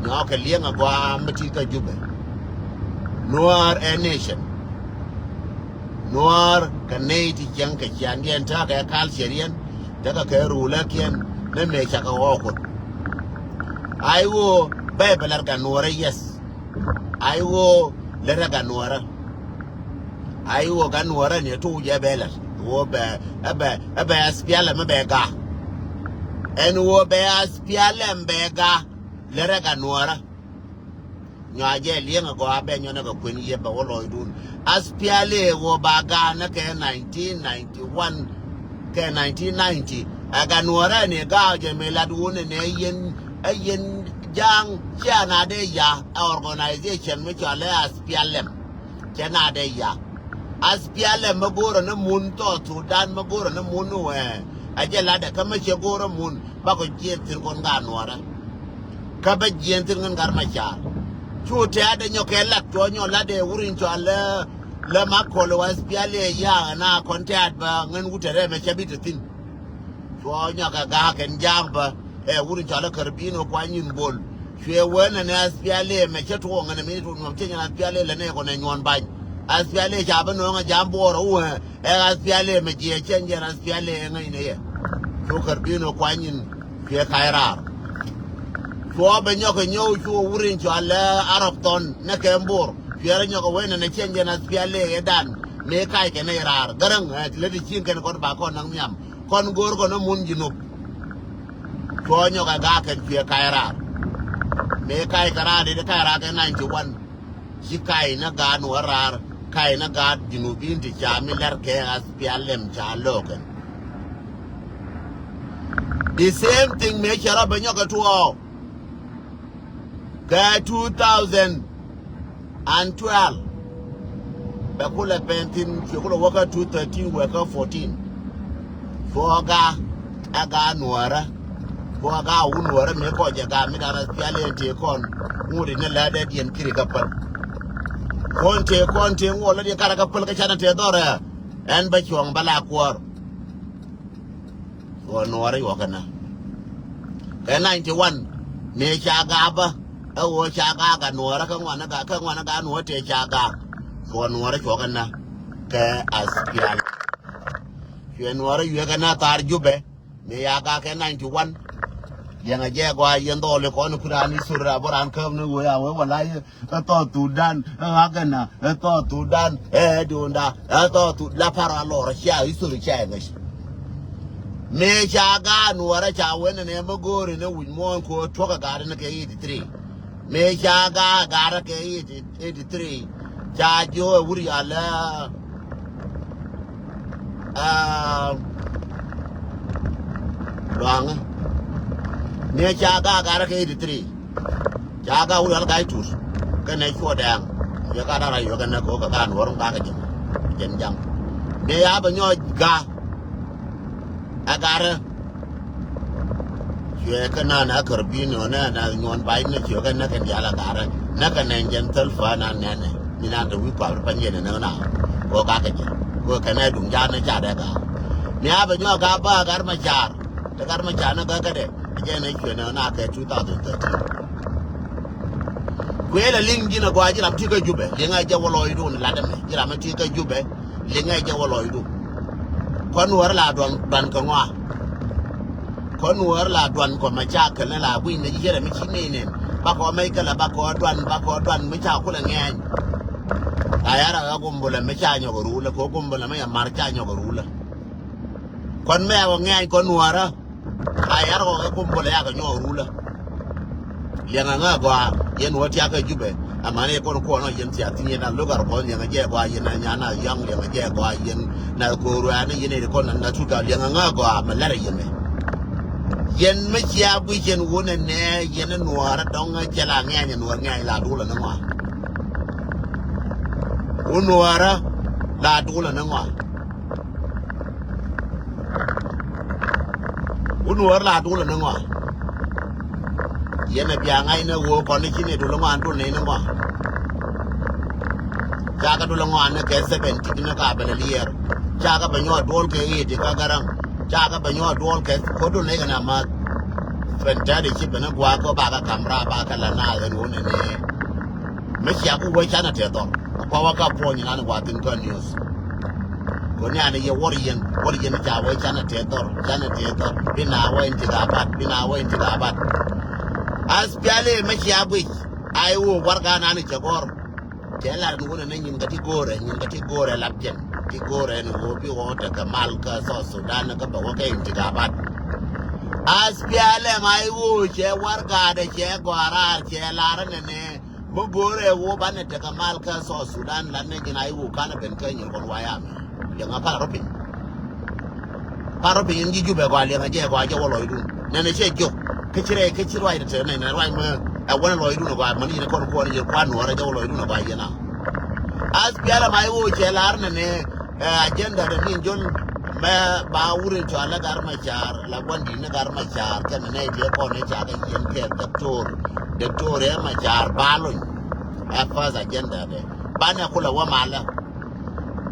Nyok a liang a guam tika jube. Nuer a nation. Nuer Canadi Jang Chandian Taka Kalsherian, Taka Kerulakian, then make a walk. I will Babalarga Nuera, yes. I will Leraga Nuera. I will Ganuera near 2 Yabelas. Wo bear spialem bega. And wo bear spialem bega. Leraga Nuera. Nyaje liang go abe nyonaga queen ye ba woloidun aspiale wo baga na ke 1991 ke 1990 aga nuara ne ga je meladu ne yen jang chana de ya organization me chale aspialem chana de ya aspialem magoro na mun to dan magoro na mun we ajela da kama che goro mun ba ko jentin kon ga nuara ka ba jentin ngan gar ma cha Chute ada nyokela to nyola de urin to ala la makolo was piale ya na kontat ba ngan gutere me chabit tin to nyoka ga ken jamba urin to ala karbino kwa nyin bol chwe wena ne aspiale me cheto ngana me to no tenya aspiale le ne ko ne nyon ban aspiale jaba no nga jambo ro aspiale me je chenje aspiale ngai ne ye to karbino kwa nyin chwe khaira Chua benyoko nyo chua urin chua le Arab ton na kembur. Chua nyoko wena na chenje na spiale edan. Me kai ke na irar. Garang leti chin ken kon ba kon nang miam. Kon gor kon mun jinup. Chua nyoka ga ken chua kai rar. Me kai kara de kai rar ke 91. Si kai na ga no rar. Kai na ga jinubin ti cha mi lar ke aspialem cha loken. The same thing me chara benyoko tuo. 2012 Bakula painting Chukula Waka 213 Waka 14 Foga Aga Nuara Foga Unwara Meko Jaga Midana Piale Tekon Woody Nella Yen Kirikapan Conte Walla de Karakapulka Chana Tedora and Bachuang Balakwar for Nuari Wakana 91 Mecha Gaba Awo chaga nuara ka ngwana ga nuwa te chaga for nuara chokana ke aspial ye nuara yega na tar jube me yaga ke 91 yanga je gwa yendo le ko no kurani sura boran kam no ya we wala to tudan agana to tudan dunda to tu la para lora sha isuru cha ngash me chaga nuara cha wena ne magori ne win ko toka ga ne ke 83 Me chaga gara ke 83 cha jo wuri ala Dung me chaga gara ke 83 chaga wuri ala kai tus kana cho dang ya kana ra yo kana ko ka kan worum ka jen jang me ya ba nyo ga agara Chwe kana na karbino na nyon bai na chwe kana kan yala gara na kana gentle fa na nene ni na to wi kwa panye na na ko ka ko kana dung ja na cha da ga ni aba nyo ga ba gar ma char da gar ma cha na ga de je na chwe na ka 2013 kwela lingi na gwa jira mtika jube linga ja wolo idu na lada me jira mtika jube linga ja wolo idu kon war la don ban ko ngwa kon war la dwan ko ma cha ka la bu ne jere mi chi ne ba ko mai kala ba ko dwan mi cha kula ngeng ayara ga gumbola mi cha nyo rula ko gumbola ma ya mar cha nyo rula kon me ko ngeng kon wara ayara ga gumbola ya ga nyo rula lenga nga gwa yen wati aka jube amane kon ko no yen ti atinye na lugar ko lenga je gwa yen nya na yang lenga je gwa yen na ko ruana yen ne kon na tuka lenga nga gwa malare yeme yen me chia bu yen wona ne yen nuara donga jela nganya nuara ngai la dula na ngwa nuara la dula na ngwa nuara la dula na ngwa yen bia ngai na wo kon ni chine dula ngwa dula ne ngwa jaga dula ngwa ne ke 70 na ka bele lier jaga banyo dol ke yi ka garang jaga banyo dol ke ko dul ne kana ma Fentari chip and a guaco baga camera baga lana and one and Meshaku way China Teton. A power cup point in Anawatin news. Gonyana, your warrior, Jawa, China Teton, Binawa into the abat. As Piale Meshabu, I will work on Anichagor. Tell her to win in Gatigore and in Gatigore Lapjan, Tigore and Wopi water, Kamalka, South Sudan, a couple of into the abat. As Piale, my wood, chair work at a chair, Guara, chair Laran and Mugure, Woban, Takamalka, South Sudan, Landing, and I will kind of continue on Wyoming. Young Parapin. Parapin, did you be while a jail while you were doing? Then I said, Joe, kitchen right at turn and I I want to do about money in a corner your one or I don't know about you now. As Piala, my old Chelarn and agenda, the mean John Baurin to Alagarmachar, La Wandina Garmachar, Caminate upon each other in care, the tour, Machar, Balloon, at first agenda, Banakula Wamala.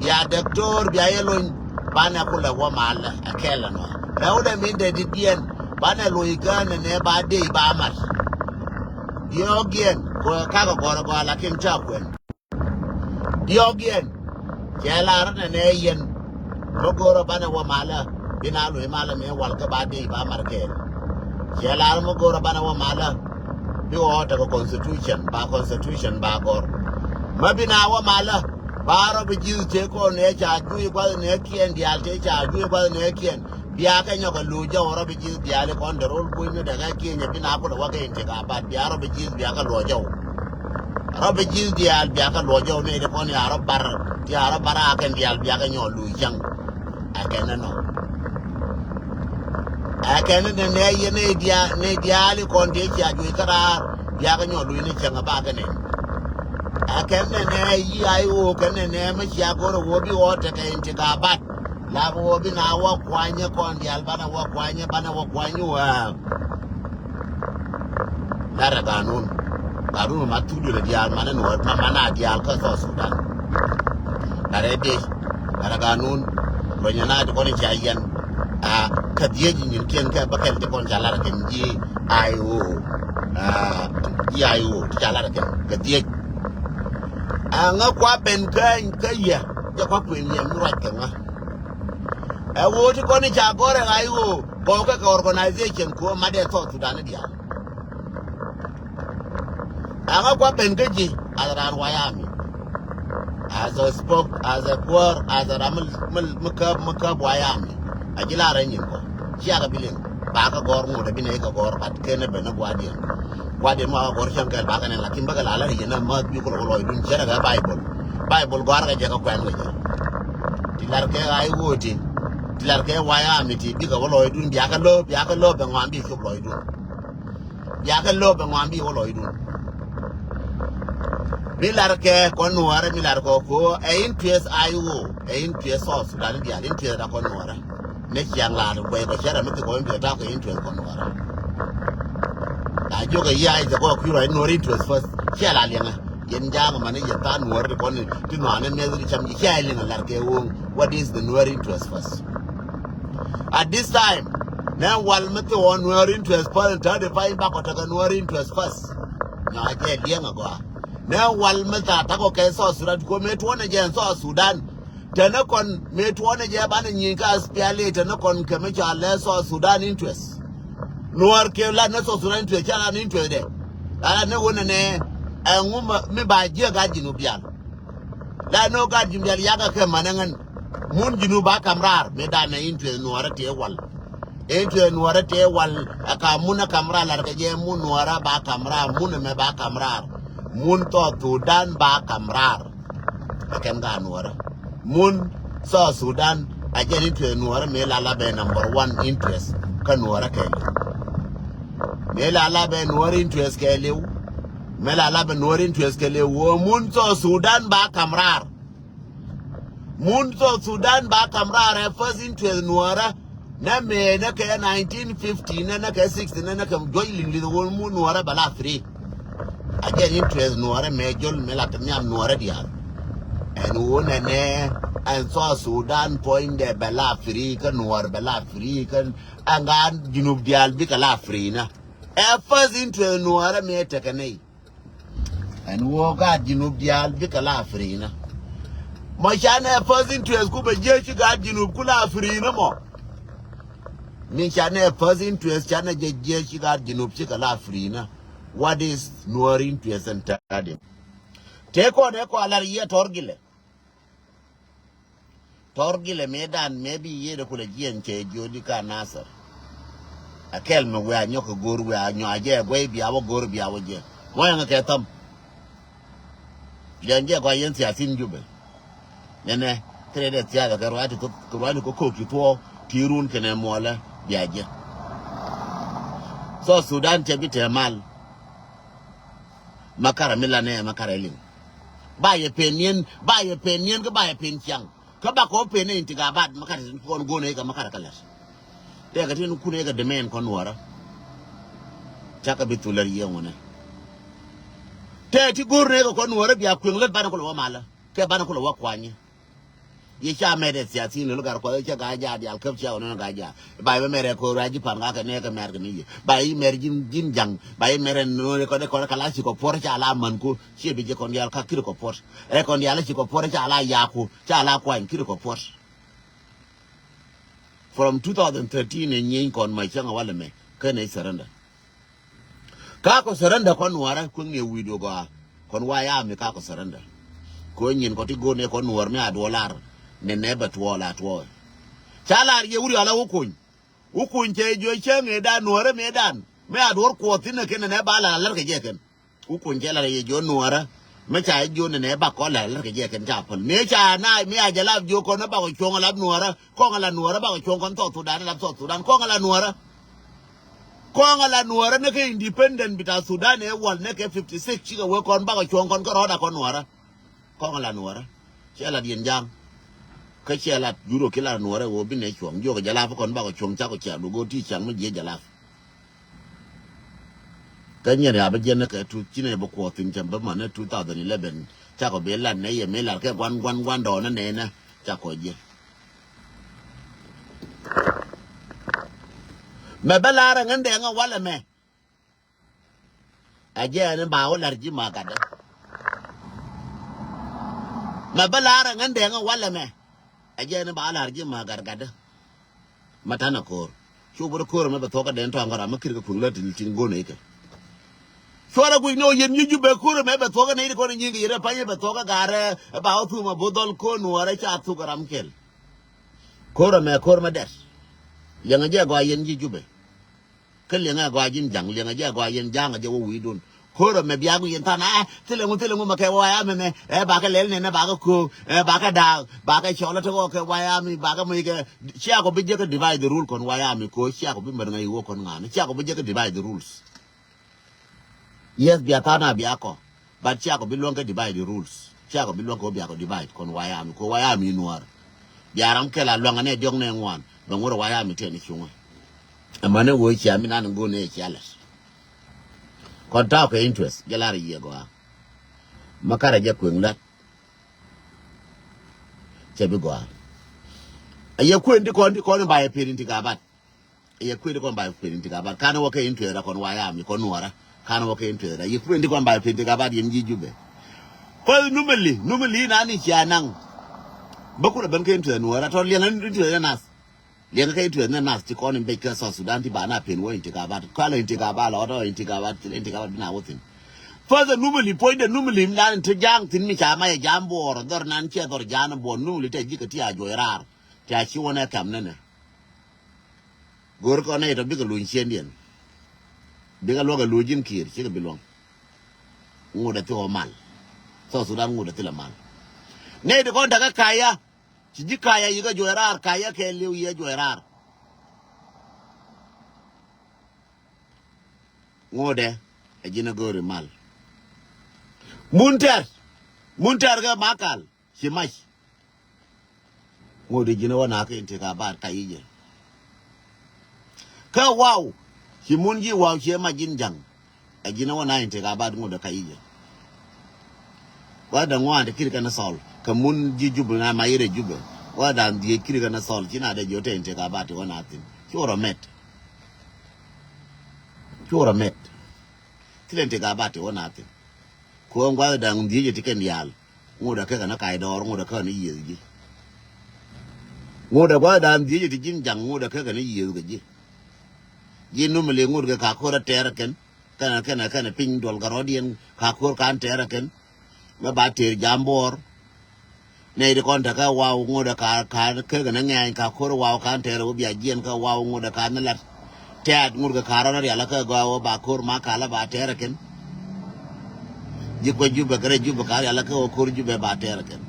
Ya doctor, Bialon, Banakula Wamala, a Kelano. Now they mean they did yen, Banaluigan and Ebadi Bamas. Diogian, Kago Gora like him Chapwin. Diogian, Jalaran and Ayan, Mogoro Banawamala, Binalu Malame, Walkabadi, Bamarkel. Jalar Mogoro Banawamala, you ought of a constitution, Bagor. Mabinawa Mala, Bar of a Jew take on nature, do you by the Nekian, the Altecha, do you by the Nekian. Biaka Yoga Luja or Robijis, the Alec on the road, Queen, the Gaki, and the Pinapo, Waga, take up, but the Arabijis, Biaka Lojo. Robijis, the Albiaka Lojo, made upon the Arab Bar, the Arab Barak, and the Albiaka Jang. I cannot know. I cannot Nadia Ali Condeja, Juikara, Biagan, Luini Changabaganin. I cannot ye, I walk and name a Shago, Wobi water, and take a bat. Lavo bina walk wine con the Albana walk wine, Bana walk wine you are. Laraganun, Garun Matudu, the Alman and what Mamana, the Alcazar Sudan. Larede, Laraganun, when you're not going to Jayan, Kadian in Kenka, Bakel, the Conjalakan, G.I.O. Jalarakan, Kadian. And a quap and Kaya, the Quapin, and Rakan. I want to go to Jagor and I will Boga organization, Ko Mother South Sudan. I'm a Guapengaji, around Wyoming. As I spoke, as a poor, as a Makab, Wyoming. A Gila Renko, Chiagabilin, Baga Gorm would have been a Gor, but Kenneth and a Guardian. Guardian or Shankar Bagan and Lakimbagala, and a mud people of Lloyd, Jeraga Bible, Garga Jacob. Tilarke, I would. Larke Wyoming, bigger Lloyd, Biakalo, and one big Lloyd. Biakalo and one big Lloyd. Milarke, Conora, Milarco, a interest IO, a interest of Sudan, the interest of Conora. Next young lad, where the sheriff is going to attack interest Conora. I joke a year is a walk you no interest first. Shall I? Jang money, you can't work upon it to know and measure some yelling like a womb. What is the Nuer interest first? At this time, now while Mr. One were interest for 35 back or Nuer interest first. Now I get young ago. Now while Mr. Taco Keso Sudan go met one again, so Sudan. Tenacon met one again, and Yinkas Piale, Tenacon Kamacha less or Sudan interest. Nuer Kela, not so Sudan to a channel interest there. I know one and woman me by Jagajinubian. La no God Jimia Yaga Kamanangan. Moon Jinuba Camrar, Medana into a Nuarate wall. Into a Nuarate wall, a Kamuna Camra, like a Moon Nuara ba Camra, Muname ba Camrar, Moon thought to Dan ba Camrar. I can go Nuara. Moon saw Sudan, I get into a Nuara Melalabe #1 interest, Canuara Kelly. Melalabe Nuara interest Kelly, Melalabe Nuara interest Kelly, Moon saw Sudan ba Camrar. Munzo Sudan ba Camra first into Nuara, Name Naka 1950, Naka 60, Naka joining the whole moon Nuara Bala 3. I get into Nuara Major Melatamiam Nuara Dia. And one and and South Sudan point the Bella African or Bella African and God Junub Dial Bicala Frina. First into a Nuara me take a nay. And walk out Junub Dial Bicala Frina. Machana first into a scuba jersey got Junub Kula Frina more. Mishane first into a chana jersey got Junub Chicala Frina. What is Nuar into a center? Take on Echo Alaria Torgile. Torgile medan maybe ye the Kulajian Che Jodica Nasser. A kelme where Nyoka Guru where Nyaja, way be our Guru be our year. Why am I get them? Janja Guayansi has seen Jubel. Nene, traded the other right to cook you to Tirun Kenemola, Yaja. So Sudan Chebit Mal Makara Milane Makarelin. Buy a penny, go buy a pen young. Come back open into Gabat Makaran go nega Makarakalas. They got in Kunega the man Conwara. Chakabitula Yone. Teti Gurnego Conwara be a queen, let Banacolo Mala, Cabanacolo Wakwanya. Ye shall made it, Yasin, look at Quacha Gaja, the Alcapcha on Gaja, by a miracle Rajipanga Nega American, by marrying Jim Jang, by marrying Kalasico Porcha la Manco, she be Jecondial Kakiriko Port, Recondialasico Porcha la Yaku, Chala Quine Kiriko Port. From 2013 in Yinkon, my Changa Walame, can I surrender? Kako surrender Conwara, Kungi Widoga, Conwayam, Kako surrender. Going in Cotigo ne Conwar me a dollar. Ne never to all at war. Chala ye would allow Ukun. Ukun change your chang edan Nuara medan. May I work quoth in a can and ebala like a jacken. Ukun jella ye John Nuara. Mecha John and Eba collar like a jacken chapel. Mecha and I, me I love you con about Chonga Nuara, Kongala Nuara about Chongan thought to that laptop to Dan Kongala Nuara. Kongala Nuara neke independent because Sudan one neke 56 chica work on Baga Chongan Corona Conwara. Kongala Nuara. Chella Dien Jang. Kachala Euro Killer Nuara will be nature. You get Jalaf on Bago Chong Chaco will go teach and make Jalaf. Kanya Abajanaka to Chinebo in Chamberman 2011. Chaco Bella, Nay, Mela, one dollar, Nana, Chaco. Mabella and then a Wallame. Again about Larjima Gada. Mabella and then a Wallame. Again about Larjima Gargada. Matana core. She would a core of a talker then to Angaramaki Pulet in Tingonake. So we know you be Kura, maybe talking 80 corner you get a pay, but talk about whom a bodol corn or a chat to Garamkel. Kora me Korma death. Young Jaguayan Jube. Killing a guardian Jang, young Jaguayan Jang, a Joe we don't. Kora me Biagu and Tana, tell him Maka, Baka Len and a Baka, Baka Dal, Baka Charlotte Walker, Wyami, Baka Maker, Chiago Bijaka divide the rule con Wyami, Chiago Bimber, you walk on one, Chiago Bijaka divide the rules. Yes, Biatana Biako, but Chiago Bilonga divide the rules. Chiago Bilonga Biako divide con Wyami Noir. Yaram Kella long and young name one, but what Wyami tennis you want. A man who is Yamin and go near Chalas. Contact interest, Galari Yagoa. Makara Jaquinglet Chebigoa. A yaquin to call by a painting gabat. A yaquin to come by a painting gabat. Can't walk into it on Wyami, Conora. Can't walk into it. You print to come by a painting gabat in Jube. Well, normally, Nani Chianang. Bokura Ben came to the Nuara, only an into the Nas. Young came to the Nas to call him Bakers of Sudan, Tibana, Pinway, Tigabat, Color in Tigabal, or in Tigabat now with him. Further, normally pointed normally down to Jang, Tinmicha, my Jambo, or Dornantia, or Jana, Bonu, little Jicatia, Joyrar, Tashuana Camnene. Gorconate a bigger Lunchian. Bigger log a Lugin Kir, she belong. Would a two man. So Sudan would a Tilaman. Nay, the Gondaga Kaya, Chijikaya, you got Joyrar, Kaya, Kelly, Joyrar. Ngode, a Jinagori Mal. Munter ga Makal, she might. Ngode, Jinawanaka in Tikabat Kaija. Ka wow, she munji wow, she imagine Jang. A Jinawana in Tikabat Muda Kaija. wa da ngwa de kirka na sol kamun ji jubu na ma yire jube wa da die kirka na sol kina da jote inte ka bati wana atin chora met tilente ka bati wana atin ko ngwa da ngdi je tiken yal ngoda ka na kai dor ngoda ka ni yi ngoda kwa da ngdi je tikin jang ngoda ka ni yi ga ji no mele ngoda ka ko ra teraken kana ping dol garodien ka ko kan teraken ma ba ter jambor ne de kon ta ka wa ngoda ka na ngai ka ko wa kan ter wo bia jien ka wa ngoda ka na lat tad ngoda ka ra ya la ka ga ba ko ma ka la ba teraken jiko juba kare juba ka ya la ka ko juba ba teraken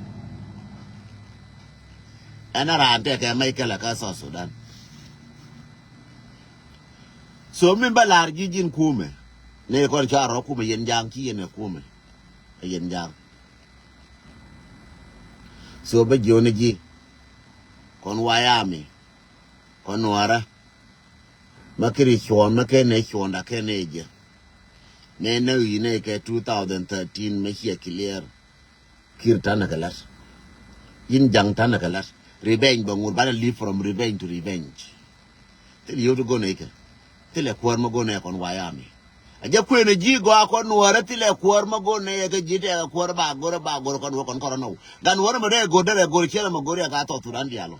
ana ra ante ka mai ka la ka so Sudan so min balar jin kume ne kon cha ro kume yen jang ki yen kume yen jang so ba jone ji kon wayami kon wara makiri chon makene chon da kene je ne no yine ke 2013 me hie clear kir tanakalas yin jang tanakalas revenge bangur bana live from revenge to revenge tel yodo go ne ke tile kwar mo go ne kon wayami aja kwene ji go akon wara tile kwar mo go ne ke jite ka kwar ba goro kon no gan wara mo de go de go chela mo gori ka to turan dialo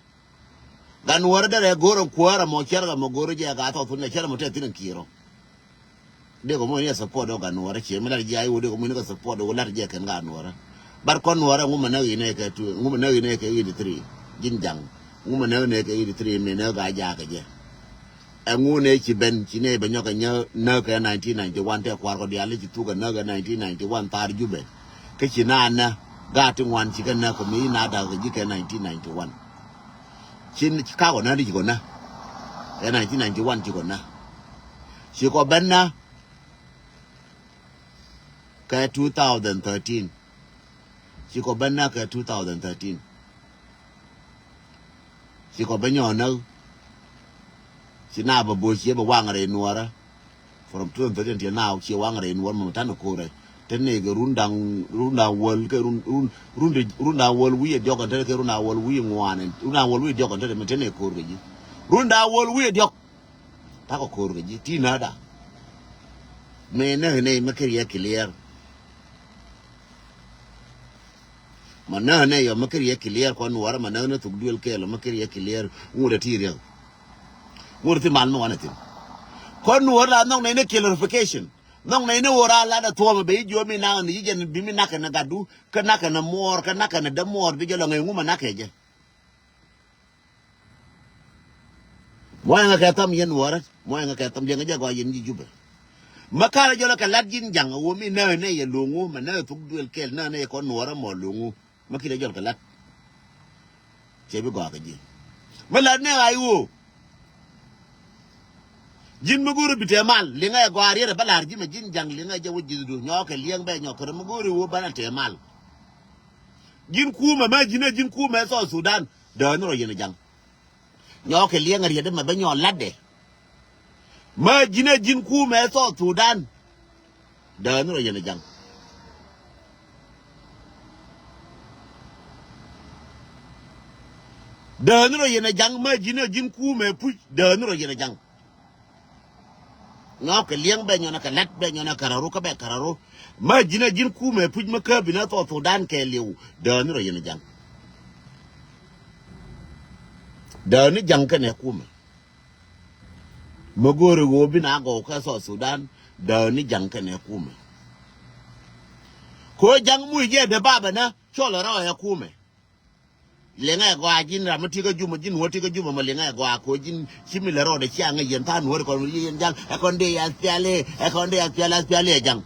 gan wara de go kwar mo chela mo gori je ka to turan chela mo te tin kiro de go mo ne support do gan wara che mala ji ayo de go mo ne support do lar je kan gan wara bar kon wara ngum na ne ke tu ngum na ne ke yi 3 jinjang ngum na ne ke yi 3 me ne ga ja ka je ngune ci ben ci ne ba ñoka ña na ka 1991 te kwar ko diale ci tuga na ga 1991 tar jube ke ci nana gati ngwan ci ga na ko mi na da ga ji ke 1991 cin ci ka ko na di ko na 1991 ci ko na ci ko ben na ka 2013 ci ko ben na ka 2013 ci ko ben yo na Sina ba bo che ba wangare nuara from 2013 till now che wangare nuara mo tan ko re tenne ga rundang wol ke runda wol wi jogo tan ke runda wol wi ngwane runda wol wi jogo tan me tenne ko re ji runda wol wi jog ta ko re ji ti na da me ne me ke ya clear mana ne yo me ke ya clear ko nuara mana ne tuk duel ke lo me ke ya clear ngure ti re ngurti mal no wanatin kon wala nong ne clarification nong ne wora la da to be jo mi na ni je bi mi naka na gadu ka naka na mor ka naka na da mor bi jelo ngai nguma naka je mo nga ka tam yen wora mo nga ka tam je nga go yen ji jube makara jelo ka ladjin jang wo mi na ne ye lungu ma na tuk duel kel na ne kon wora mo lungu makira jelo ka lat che bi go ka ji mala ne ayu jin muguru bite mal linga go ariere balar ji me jin jang linga je wujji du nyoke liang be nyokere muguru wo bana te mal jin kuma ma jin kuma so Sudan da no yene jang nyoke liang ariede ma be nyo ladde ma jin kuma so Sudan da no yene jang da no yene jang ma jin kuma pu da no yene jang ngao ke liang be nyona ka lat be nyona kararo ka be kararo ma jin ku me puj ma ka bina to Sudan ke liu da ni ro yin jang da ni jang ka ne ku me magore go bina go ka so Sudan da ni jang ka ne ku me ko jang mu je de baba na chola ra ya ku me lenga go ajin ra mati ga juma jin woti ga juma ma lenga go ko jin chimile ro de chianga yen tan wor ko yen jang e kon de ya piale jang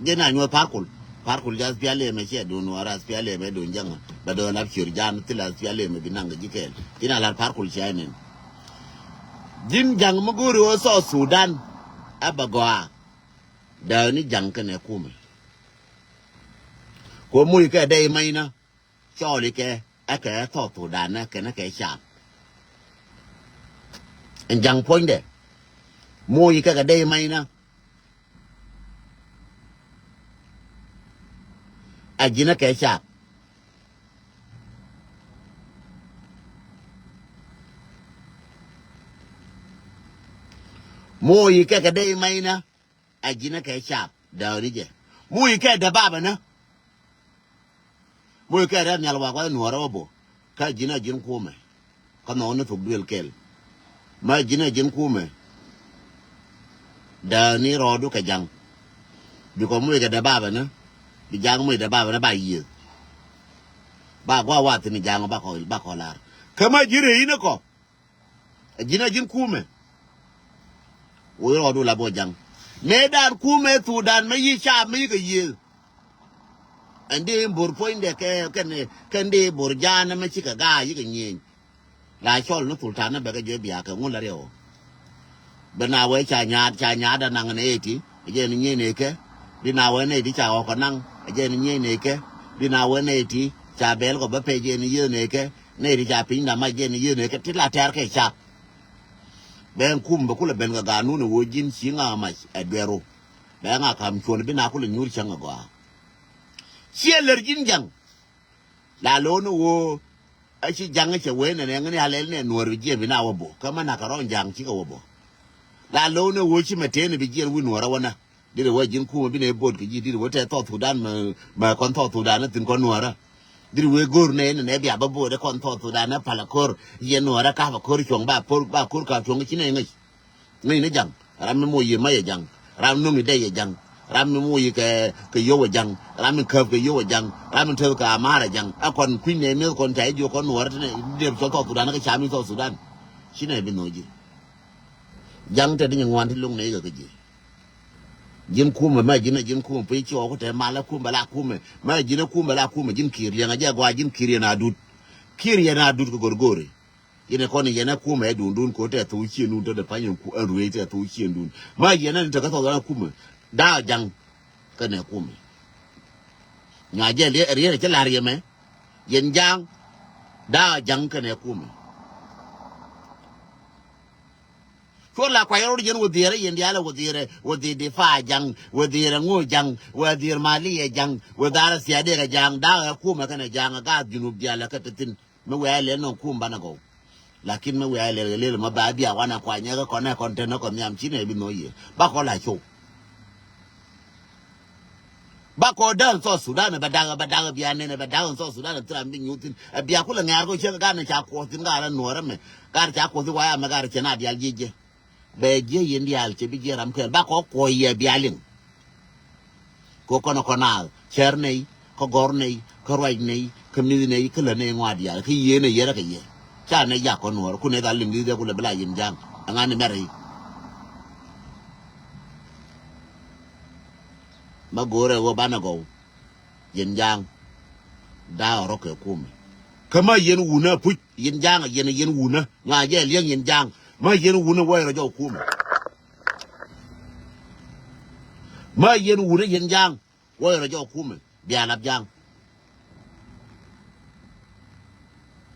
gena nyo parkul jas piale me che do no ara piale me do jang ba do na chir jan tila piale me binanga jikel ina la parkul chainen jin jang mo goro so Sudan abagoa da ni jang kane kuma ko mu ke dai mai na cho li ke aka to Sudan na ke na ke sha en jang poinde mu ke ga dai mai na ajina ke sharp mo yi ke dai mai na ajina ke sharp da rije mo yi ke da baba na mo yi ke da nyal wa kwa nuora bo ka jina jin kume ka no na Thuok duel kel ma jina jin kume da ni rodu ka Jang biko mo yi ke da baba na bi Jang mo yi da baba na ba yi ba gwa wa ti ni Jang ba ko lar kama jire ina ko jina jin kume wo rodu la bo Jang me dan kume tu dan me yi cha me yi ke yi ande bor poinde ke de bor jana me chika ga yi ke nyin la chol no sultana be ga je biya ka ngula reo bana we cha nya da nang ne ti je ni ne ke bina we ne ti cha ko nang je ni ne ke bina we ne ti cha bel ko be pe je ni ye ne ke ne ti cha pin na ma je ni ye ne ke ti la ter ke cha ben kum be kula ben ga nu ne wo jin singa ma edwero be nga kam chon bina kula nyur changa go Sieler jin Jang la lo no wo a chi Jang che we ne ngani halel ne Nuer je bi na wo bo kama na ka ron Jang chi ka wo bo la lo no wo chi mete ne bi je wi Nuer wana dire wo jin ku bi ne bod ki dire wo te to Sudan ma kon to Sudan tin kon Nuer dire we gor ne ne bi aba bo de kon to Sudan na pala kor ye Nuer ka ba kor chong ba kor ka chong chi ne ngai ne Jang ram mo ye ma ye Jang ram no mi de ye Jang ram mo yi ke yo Jang ram ke yo Jang ram te ka mara Jang akon kuin ne me kon tai jo kon Nuer ne de so to Sudan ka chami to Sudan shine bi noji Jang te de ngwan ti lung ne ga ji jin kuma ma jina jin kuma pe chi o ko te mala kuma la kuma ma jina kuma la kuma jin kiriya ga ja gwa jin kiriya na dut ko gorgore ine kon yena kuma edundun ko te to chi nu to de panyo ku anruwe te to chi ndun ma yena ni te ka to na kuma da Jang ka ne kuma nya je le ri ke la ri me yen Jang da Jang ka ne kuma ko la kwa yoro jen wo dire yen dia la wo dire de fa Jang wo dire ngo Jang wo dire mali e Jang wo dara sia de ga Jang da kuma ka ne Jang ga junub dia la ka tin me we le no kuma na go lakin me we le ma ba bia wana kwa nya ko na container ko nyam chine bi no ye ba ko la cho ba ko dan so Sudan ba daga bia ne ba daga so Sudan tra mi nyutin bia ko la ngar ko che ga na cha ko tin ga la Nuer me ga cha ko ti wa ya ma ga che na bia jeje be je yen dial che bi je ram ke ba ko ye bia lin ko kono konal cher nei ko gor nei ko roi nei ko mi nei ko la ne ngwa dia ki ye ne ye ra ke ye cha ne ya ko Nuer ku ne da lim di de ku le bla yin Jang anga ne mere ma gore wo bana go yin Jang da ro ke kuma kama yen wuna pu yin Jang yen wuna nga je liang yin Jang ma yen wuna wo ro jo kuma ma yen wuna yin Jang wo ro jo kuma bia lab Jang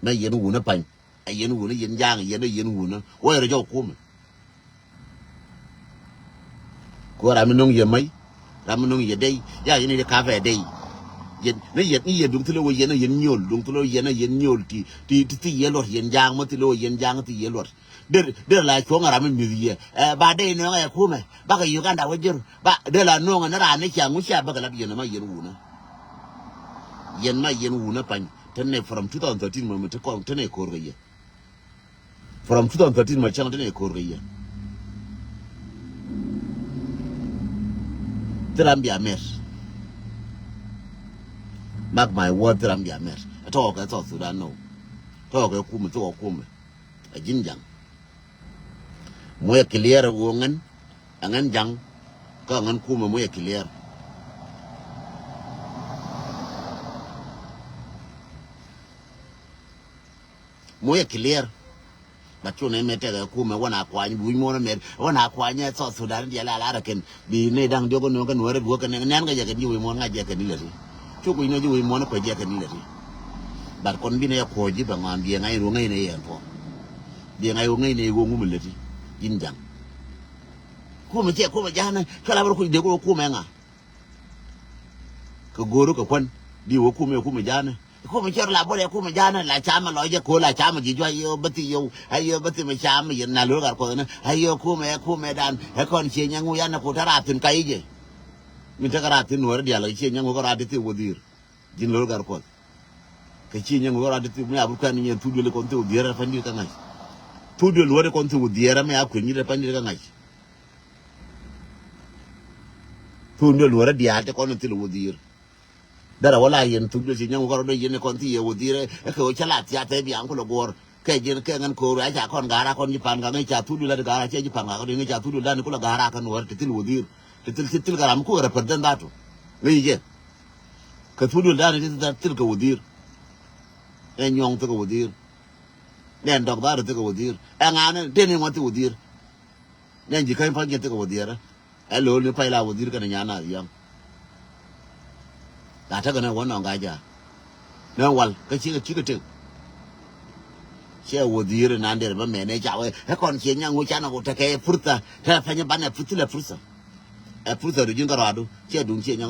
ma yen wuna pan yen wuna yin Jang yen wuna wo ro jo kuma ko ra mi nong ye mai ram nong ye dei ya yin de ka fe dei yen ne ye dung tulo wo yen nyol dung tulo yen nyol ti ye lor yen Jang mo tulo yen Jang ti ye lor de la cho ngara mi ye ba dei no ya kuma ba ka Uganda wo jir ba de la no na ra ne cha mu cha ba ka la yen ma yen wuna pan tenne from 2013 mo te ko tenne ko ye from 2013 ma chang tenne ko ye Trambia mes mark my word Trambia mes to ka to Sudan no to ka kuma a jin Jang mo ya clear wo ngan angan Jang ka ngan kuma mo ya clear ba chu ne mete ga kuma wana kwa ni bu mo na me wana kwa nya so Sudan dia la ken bi ne dang jogo no ga Nuer bu ka ne nan ga je ga ni mo nga je ka ni le chu ku ni ju mo na ko je ka ni le bar kon bi ne ko ji ba ngam bi ngai ru ngai ne yen po bi ngai ru ngai ne go ngum le ti yin Jang kuma je kuma jana kala bar ku de go kuma nga ka goro ka kwan di wo kume jana kume chor la bole kume jana la chama loje ko la chama ji ayo bati me chama yin na lo gar ko na ayo kume dan e kon che nyangu yana ko taratin kaije min ta karatin Nuer dia la che nyangu ko raditi wodir jin lo gar ko ke chi nyangu ko raditi me abu kan ni tudu le kon te wodir fa ni ka ngai tudu lo kon te wodir me akwe ni fa ni ka ngai tudu lo dia te kon te wodir dara wala yen tudu chi nyangu ko do yen kon te wodir e ko chala ti ate bi an ko lo gor ke jin ke ngan ko ra ja kon gara kon ni pan ga ngai cha tudu la gara che ji pan ga ko ni cha tudu la ni ko la gara kan Nuer te wodir til garam ko represent dato ngi je ka tudu la ni til ka wodir en yong to ka wodir nen dog da to ka wodir en an de ni mo to wodir nen ji kan fa ge to ka wodir e lo ni pa la wodir ka nya na yang da ta ga na won ga ja na wal ka chi ka te che wodir na de ba me ne ja we e kon che nya ngo cha na ko ta ke furta ta fa nya ba na futula fursa e fursa ru jin ga radu che dun che